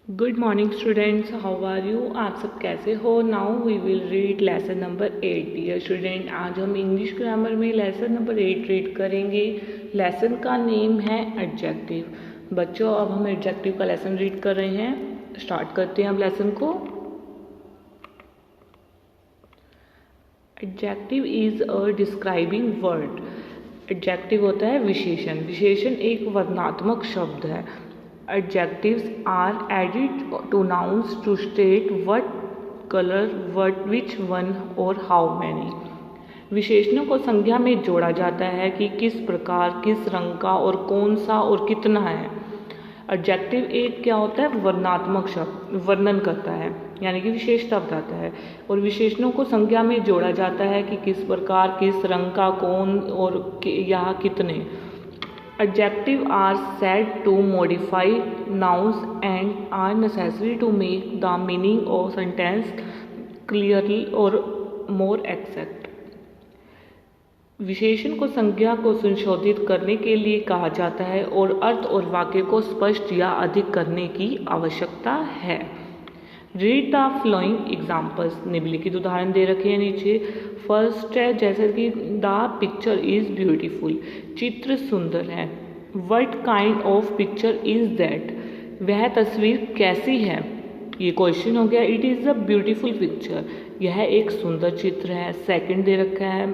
Good morning students, how are you. आप सब कैसे हो। Now we will read lesson number 8। Dear student, आज हम इंग्लिश ग्रामर में लेसन नंबर 8 रीड करेंगे। लेसन का नेम है एडजेक्टिव। बच्चों, अब हम एडजेक्टिव का लेसन रीड कर रहे हैं। स्टार्ट करते हैं अब लेसन को। Adjective is a describing word. Adjective होता है विशेषण। विशेषण एक वर्णनात्मक शब्द है। Adjectives are added to nouns to state what color, what, which one or how many. विशेषणों को संज्ञा में जोड़ा जाता है कि किस प्रकार, किस रंग का और कौन सा और कितना है। एडजेक्टिव एक क्या होता है, वर्णनात्मक शब्द, वर्णन करता है यानी कि विशेषता बताता है। और विशेषणों को संज्ञा में जोड़ा जाता है कि किस प्रकार, किस रंग का, कौन और या कितने। Adjectives are said to modify nouns and are necessary to make the meaning of sentence clearly or more exact. विशेषण को संज्ञा को संशोधित करने के लिए कहा जाता है और अर्थ और वाक्य को स्पष्ट या अधिक करने की आवश्यकता है। Read the flowing examples. निम्नलिखित उदाहरण दे रखे हैं नीचे। फर्स्ट है जैसे कि द पिक्चर इज ब्यूटीफुल, चित्र सुंदर है। What kind of picture is that, वह तस्वीर कैसी है। ये क्वेश्चन हो गया। It is a beautiful picture, यह एक सुंदर चित्र है। सेकंड दे रखा है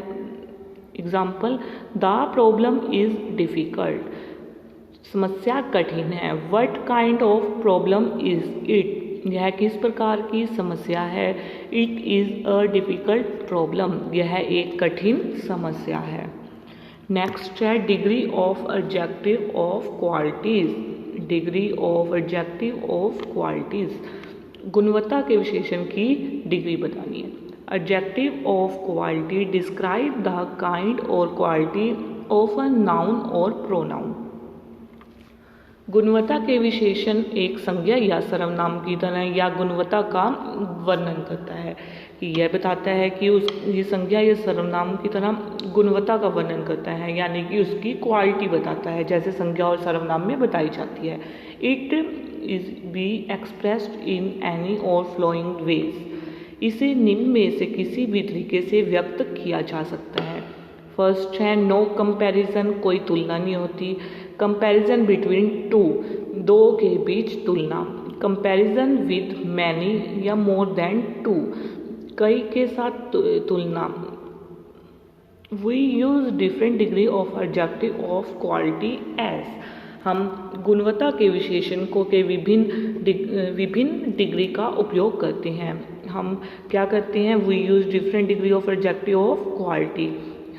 example, the problem is difficult, समस्या कठिन है। What kind of problem is it, यह किस प्रकार की समस्या है। It is a difficult problem, यह एक कठिन समस्या है। नेक्स्ट है degree of adjective of qualities. Degree of adjective of qualities, गुणवत्ता के विशेषण की डिग्री बतानी है। Adjective of quality describe the kind और क्वालिटी ऑफ अ नाउन और प्रोनाउन। गुणवत्ता के विशेषण एक संज्ञा या सर्वनाम की तरह या गुणवत्ता का वर्णन करता है। यह बताता है कि ये संज्ञा या सर्वनाम की तरह गुणवत्ता का वर्णन करता है यानी कि उसकी क्वालिटी बताता है, जैसे संज्ञा और सर्वनाम में बताई जाती है। It is be expressed in any और फ्लोइंग वेज, इसे निम्न में से किसी भी तरीके से व्यक्त किया जा सकता है। फर्स्ट है नो कंपैरिजन, कोई तुलना नहीं होती। कंपैरिजन बिटवीन टू, दो के बीच तुलना। कंपैरिजन विद मैनी या मोर देन टू, कई के साथ तुलना। We use different degree of adjective of quality as, हम गुणवत्ता के विशेषण को के विभिन्न डिग्री का उपयोग करते हैं। हम क्या करते हैं, we use different degree of adjective of quality,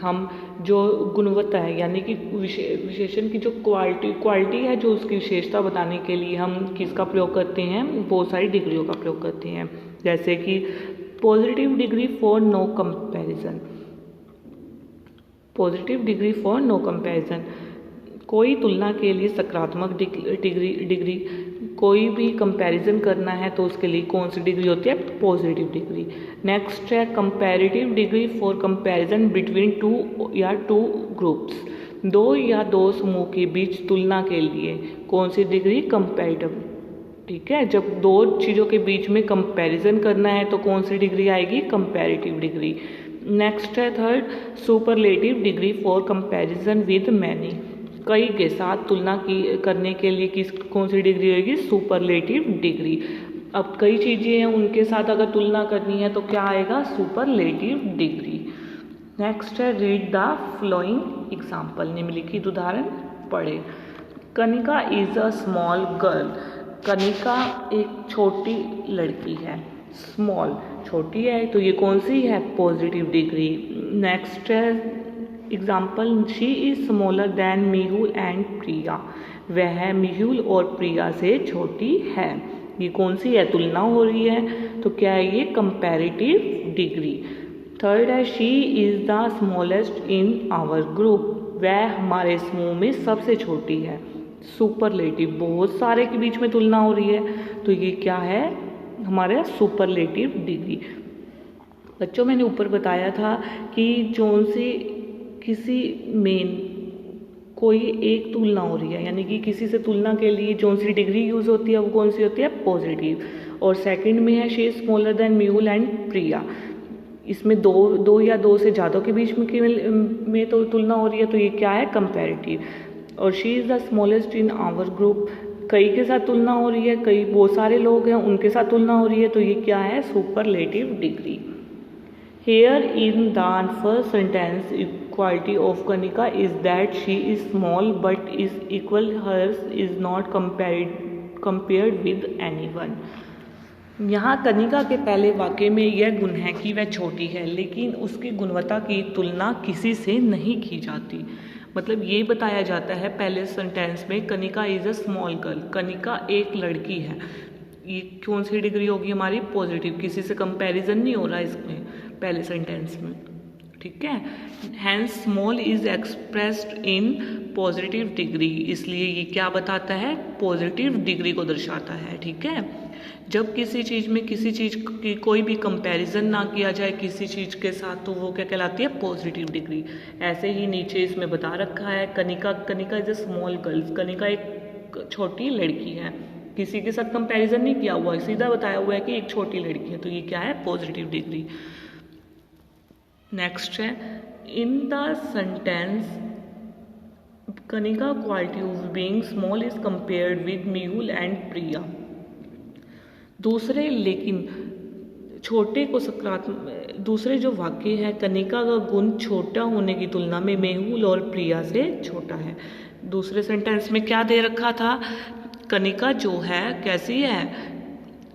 हम जो गुणवत्ता है यानी कि विशेषण की जो क्वालिटी है, जो उसकी विशेषता बताने के लिए हम किसका प्रयोग करते हैं, बहुत सारी डिग्रियों का प्रयोग करते हैं। जैसे कि positive degree for no comparison, positive degree for no comparison, कोई तुलना के लिए सकारात्मक डिग्री। कोई भी कंपैरिजन करना है तो उसके लिए कौन सी डिग्री होती है, पॉजिटिव डिग्री। नेक्स्ट है comparative degree for comparison between two या टू ग्रुप्स, दो या दो समूह के बीच तुलना के लिए कौन सी डिग्री, कंपैरेटिव। ठीक है, जब दो चीज़ों के बीच में कंपैरिजन करना है तो कौन सी डिग्री आएगी, कंपैरेटिव डिग्री। नेक्स्ट है third superlative degree for comparison with many, कई के साथ तुलना करने के लिए कौन सी डिग्री होगी, सुपरलेटिव डिग्री। अब कई चीज़ें हैं उनके साथ अगर तुलना करनी है तो क्या आएगा, सुपरलेटिव डिग्री। नेक्स्ट है रीड द फ्लोइंग एग्जाम्पल। निम्नलिखित उदाहरण पढ़े। Kanika is a small girl, Kanika एक छोटी लड़की है। स्मॉल छोटी है तो ये कौन सी है, पॉजिटिव डिग्री। नेक्स्ट है example, she is smaller than Mihul and Priya, वह मिहुल और प्रिया से छोटी है। ये कौन सी है, तुलना हो रही है तो क्या है ये, कंपैरेटिव डिग्री। थर्ड है she is the smallest in our group, वह हमारे समूह में सबसे छोटी है। सुपरलेटिव, बहुत सारे के बीच में तुलना हो रही है तो ये क्या है, हमारे सुपरलेटिव डिग्री। बच्चों, मैंने ऊपर बताया था कि जोन से किसी मेन कोई एक तुलना हो रही है, यानी कि किसी से तुलना के लिए जो सी डिग्री यूज़ होती है वो कौन सी होती है, पॉजिटिव। और सेकंड में है she is smaller than Mehul and Priya, इसमें दो या दो से ज़्यादा के बीच में तो तुलना हो रही है, तो ये क्या है, कंपैरेटिव। और she is the smallest in our group, कई के साथ तुलना हो रही है, कई बहुत सारे लोग हैं उनके साथ तुलना हो रही है, तो ये क्या है, superlative degree. Here in the first sentence equality of Kanika is that she is small but is equal, hers is not compared with anyone. यहाँ कनिका के पहले वाक्य में यह गुण है कि वह छोटी है, लेकिन उसकी गुणवत्ता की तुलना किसी से नहीं की जाती। मतलब ये बताया जाता है पहले सेंटेंस में, Kanika is a small girl, Kanika एक लड़की है। ये कौन सी डिग्री होगी हमारी, पॉजिटिव, किसी से कंपैरिजन नहीं हो रहा इसमें पहले सेंटेंस में, ठीक है। Hence small is expressed in positive degree, इसलिए ये क्या बताता है, पॉजिटिव डिग्री को दर्शाता है, ठीक है। जब किसी चीज़ में किसी चीज़ की कोई भी कंपैरिजन ना किया जाए किसी चीज़ के साथ, तो वो क्या कहलाती है, पॉजिटिव डिग्री। ऐसे ही नीचे इसमें बता रखा है, Kanika is a small girl, Kanika एक छोटी लड़की है, किसी के साथ कंपैरिजन नहीं किया हुआ है, सीधा बताया हुआ है कि एक छोटी लड़की है, तो ये क्या है, पॉजिटिव डिग्री। नेक्स्ट है, in the sentence Kanika quality of being small is compared with Mehul and Priya. दूसरे लेकिन छोटे को सकारात्मक, दूसरे जो वाक्य है, कनिका का गुण छोटा होने की तुलना में मेहुल और प्रिया से छोटा है। दूसरे सेंटेंस में क्या दे रखा था, कनिका जो है कैसी है,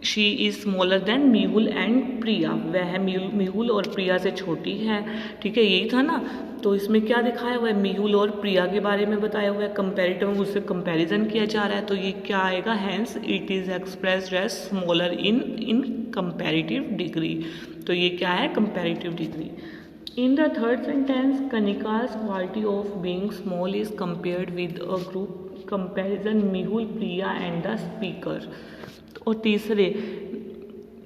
she is smaller than Mehul and Priya, वह मेहुल और प्रिया से छोटी है, ठीक है, यही था ना। तो इसमें क्या दिखाया हुआ है, मेहुल और प्रिया के बारे में बताया हुआ है, कंपैरेटिव में उससे कंपैरिजन किया जा रहा है, तो ये क्या आएगा, hence it is expressed as smaller in comparative degree, तो ये क्या है, comparative degree. In the third sentence Kanika's quality of being small is compared with a group comparison Mehul, Priya and the speaker. और तीसरे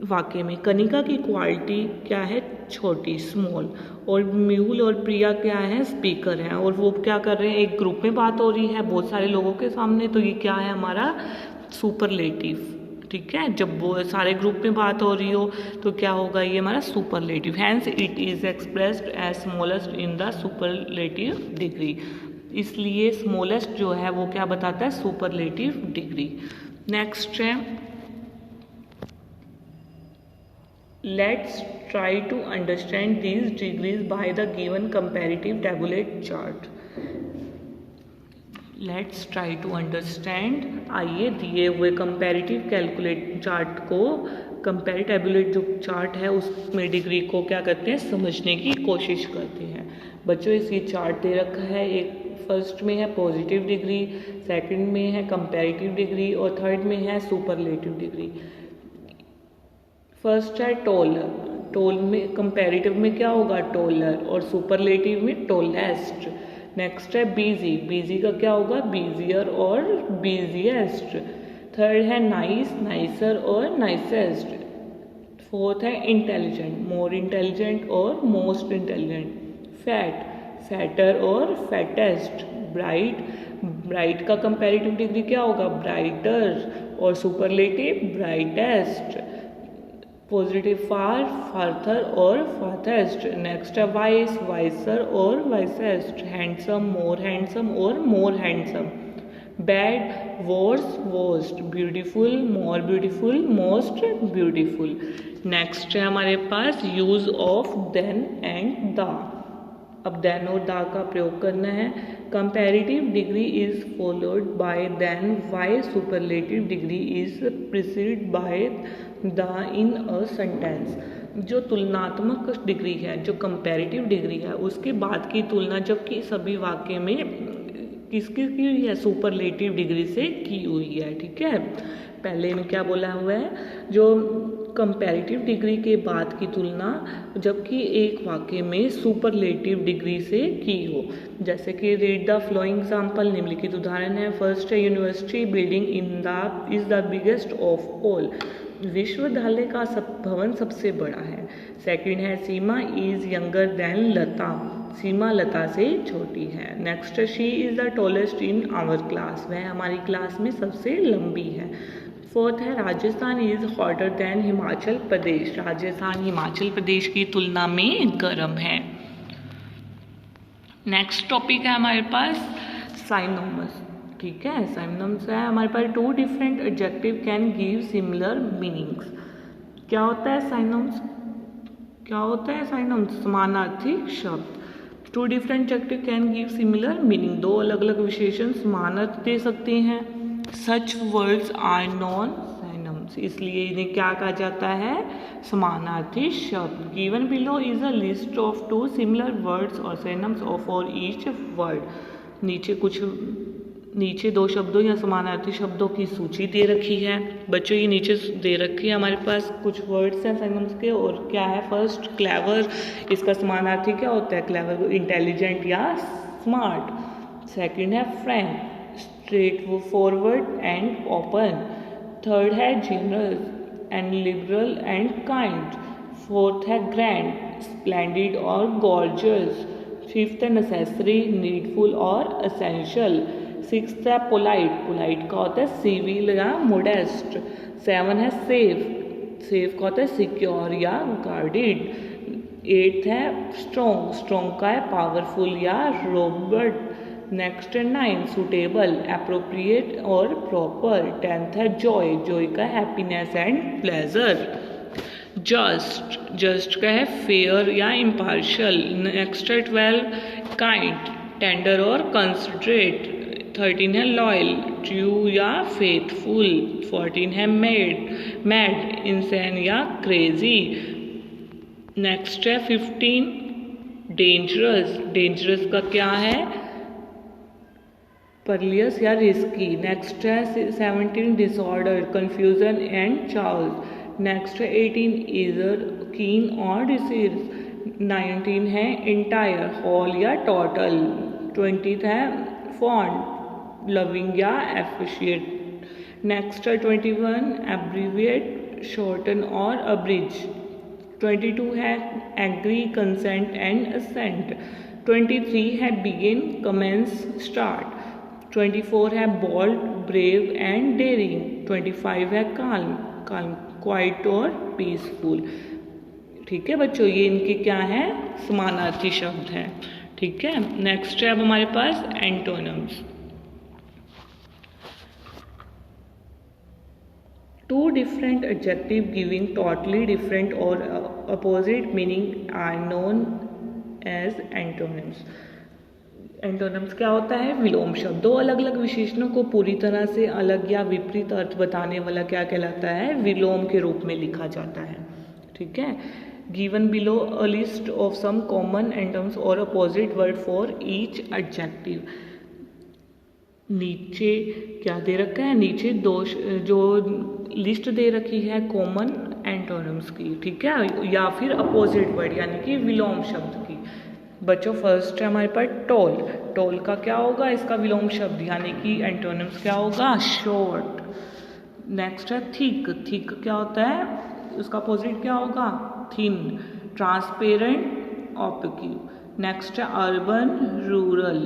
वाक्य में कनिका की क्वालिटी क्या है, छोटी, स्मॉल, और मेहुल और प्रिया क्या है, स्पीकर हैं, और वो क्या कर रहे हैं, एक ग्रुप में बात हो रही है बहुत सारे लोगों के सामने, तो ये क्या है हमारा, सुपरलेटिव, ठीक है। जब वो सारे ग्रुप में बात हो रही हो तो क्या होगा, ये हमारा superlative. Hence it is expressed as smallest in the superlative degree, इसलिए स्मॉलेस्ट जो है वो क्या बताता है, सुपरलेटिव डिग्री। नेक्स्ट है, let's try to understand these degrees by the given comparative tabulate chart. Let's try to understand, आइए दिए हुए कंपैरेटिव कैलकुलेट चार्ट को, कंपेयर टेबुलेट जो चार्ट है उसमें डिग्री को क्या करते हैं, समझने की कोशिश करते हैं। बच्चों इस ये चार्ट दे रखा है, एक फर्स्ट में है पॉजिटिव डिग्री, सेकंड में है कंपैरेटिव डिग्री, और थर्ड में है सुपरलेटिव डिग्री। फर्स्ट है टॉलर, टॉल में कंपैरेटिव में क्या होगा, टॉलर, और सुपरलेटिव में टॉलेस्ट। नेक्स्ट है बिजी, बिजी का क्या होगा, बिजियर और बिजिएस्ट। थर्ड है नाइस, नाइसर और नाइसेस्ट। फोर्थ है इंटेलिजेंट, मोर इंटेलिजेंट और मोस्ट इंटेलिजेंट। फैट, फैटर और फैटेस्ट। ब्राइट, ब्राइट का कंपैरेटिव डिग्री क्या होगा, ब्राइटर, और सुपरलेटिव ब्राइटेस्ट। पॉजिटिव फार, फार्थर और फार्थेस्ट। नेक्स्ट है वाइस, वाइसर और वाइसेस्ट। हैंडसम, और more handsome. Bad, worse, worst. Beautiful, more beautiful, most beautiful. Next है हमारे पास use of than and the. अब देन और द का प्रयोग करना है। Comparative degree is followed by than, while superlative degree is preceded by the in a sentence. जो तुलनात्मक डिग्री है, जो कंपैरेटिव डिग्री है, उसके बाद की तुलना जबकि सभी वाक्य में किसकी की हुई है, सुपरलेटिव डिग्री से की हुई है, ठीक है। पहले में क्या बोला हुआ है, जो कंपैरेटिव डिग्री के बाद की तुलना जबकि एक वाक्य में सुपरलेटिव डिग्री से की हो। जैसे कि रीड द फ्लोइंग एग्जाम्पल, निम्नलिखित उदाहरण है। फर्स्ट है university building is the biggest of all, विश्वविद्यालय का भवन सबसे बड़ा है। सेकंड है Seema is younger than Lata, Seema Lata से छोटी है। नेक्स्ट है she is the tallest in our class, वह हमारी क्लास में सबसे लंबी है। फोर्थ है Rajasthan is hotter than Himachal Pradesh, Rajasthan Himachal Pradesh की तुलना में गर्म है। नेक्स्ट टॉपिक है हमारे पास साइनोमस, ठीक है। साइनोमस है हमारे पास two different adjective can give similar meanings. क्या होता है साइनोम्स, क्या होता है साइनोम्स? समानार्थी शब्द। Two different adjective can give similar meaning, दो अलग अलग विशेषण समानार्थ दे सकते हैं। Such words are known synonyms, इसलिए इन्हें क्या कहा जाता है? समानार्थी शब्द। Given below is a list of two similar words और साइनोम्स फॉर ईच वर्ड। नीचे दो शब्दों या समानार्थी शब्दों की सूची दे रखी है। बच्चों ये नीचे दे रखी है हमारे पास कुछ वर्ड्स हैं साइनोम्स के, और क्या है? फर्स्ट क्लेवर, इसका समानार्थी क्या होता है? क्लेवर को इंटेलिजेंट या स्मार्ट। सेकंड है frank, straightforward and open. Third है generous and liberal and kind. Fourth है ग्रैंड, स्प्लेंडिड और गॉर्जियस। फिफ्थ है नेसेसरी, नीडफुल और एसेंशियल। सिक्स्थ है पोलाइट, पोलाइट का होता है सिविल या मोडेस्ट। सेवन है सेफ, सेफ का होता है सिक्योर या गार्डेड। एट्थ है स्ट्रॉन्ग, स्ट्रॉन्ग का है पावरफुल या रोबस्ट। नेक्स्ट है नाइन, सुटेबल, एप्रोप्रिएट और प्रॉपर। टेंथ है जॉय, जॉय का happiness and pleasure. Just, just का है फेयर या इम्पार्शियल। नेक्स्ट है 12 काइंड, टेंडर और कंसिडरेट। 13 है लॉयल, ट्रू या फेथफुल। 14 है मैड, इंसेन या क्रेजी। नेक्स्ट है 15 डेंजरस, डेंजरस का क्या है? परलियस या रिस्की। नेक्स्ट है 17 disorder, confusion and chaos. Next है 18 ईजर, कीन और डिसीज। 19 है इंटायर, होल या टोटल। 20 है फॉन्ड, लविंग या एफिशिएट। नेक्स्ट है 21 एब्रीविएट, शॉर्टन और अब्रिज। 22 है एग्री, कंसेंट एंड असेंट। 23 है बिगिन, कमेंस, स्टार्ट। 24 है बोल्ड, ब्रेव एंड डेयरिंग। 25 है काल्म, काल्म, क्वाइट और पीसफुल। ठीक है बच्चों, ये इनके क्या है? समानार्थी शब्द हैं। ठीक है, नेक्स्ट है अब हमारे पास antonyms. Two different adjectives giving totally different or opposite meaning are known as antonyms. Antonyms क्या होता है? विलोम शब्द। दो अलग अलग विशेषणों को पूरी तरह से अलग या विपरीत अर्थ बताने वाला क्या कहलाता है? विलोम के रूप में लिखा जाता है। ठीक है, given below a list of some common antonyms और opposite word for each adjective. नीचे क्या दे रखा है? नीचे जो लिस्ट दे रखी है कॉमन एंटोनिम्स की, ठीक है, या फिर अपोजिट वर्ड यानी कि विलोम शब्द की। बच्चों फर्स्ट है हमारे पास टॉल। टॉल का क्या होगा? इसका विलोम शब्द यानी कि एंटोनिम्स क्या होगा? शॉर्ट। नेक्स्ट है थिक। थिक क्या होता है? उसका अपोजिट क्या होगा? थिन। ट्रांसपेरेंट, ऑपक्यू। नेक्स्ट है अर्बन, रूरल।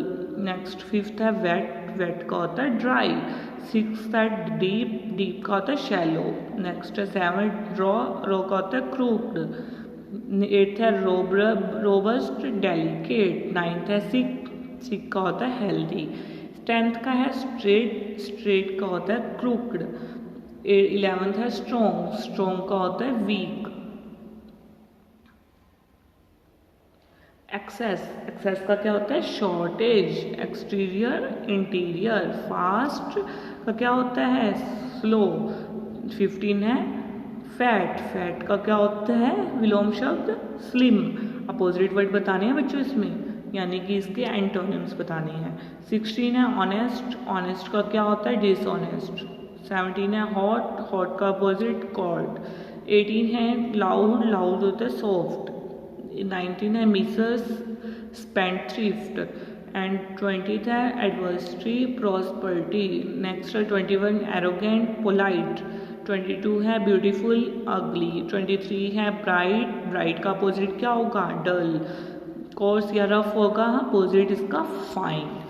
नेक्स्ट फिफ्थ है वेट। वेट का होता है ड्राई। सिक्स्थ है डीप। डीप का होता है शैलो। नेक्स्ट है सेवन रॉ। रॉ का होता है क्रूक्ड। एट्थ है रोबस्ट, डेलिकेट। नाइन्थ है सिक। सिक का होता है हेल्दी। टेंथ का है स्ट्रेट। स्ट्रेट का होता है क्रूक्ड। 11th है स्ट्रॉन्ग। स्ट्रॉन्ग का होता है वीक। एक्सेस। एक्सेस का क्या होता है? शॉर्टेज। Exterior, interior. फास्ट का क्या होता है? स्लो। 15 है फैट। फैट का क्या होता है? विलोम शब्द स्लिम। अपोजिट वर्ड बताने हैं बच्चों इसमें, यानी कि इसके एंटोनिम्स बताने हैं। 16 है ऑनेस्ट। ऑनेस्ट का क्या होता है? डिसऑनेस्ट। 17 है हॉट। हॉट का अपोजिट कॉल्ड। 18 है लाउड। लाउड होता है सॉफ्ट। 19 है मिसेस, स्पेंडथ्रिफ्ट। एंड 20th है एडवर्सरी, प्रॉस्पेरिटी। नेक्स्ट है 21 एरोगेंट, पोलाइट। 22 है ब्यूटीफुल, अगली। 23 है ब्राइट। ब्राइट का अपोजिट क्या होगा? डल। कोर्स या रफ होगा, अपोजिट इसका फाइन।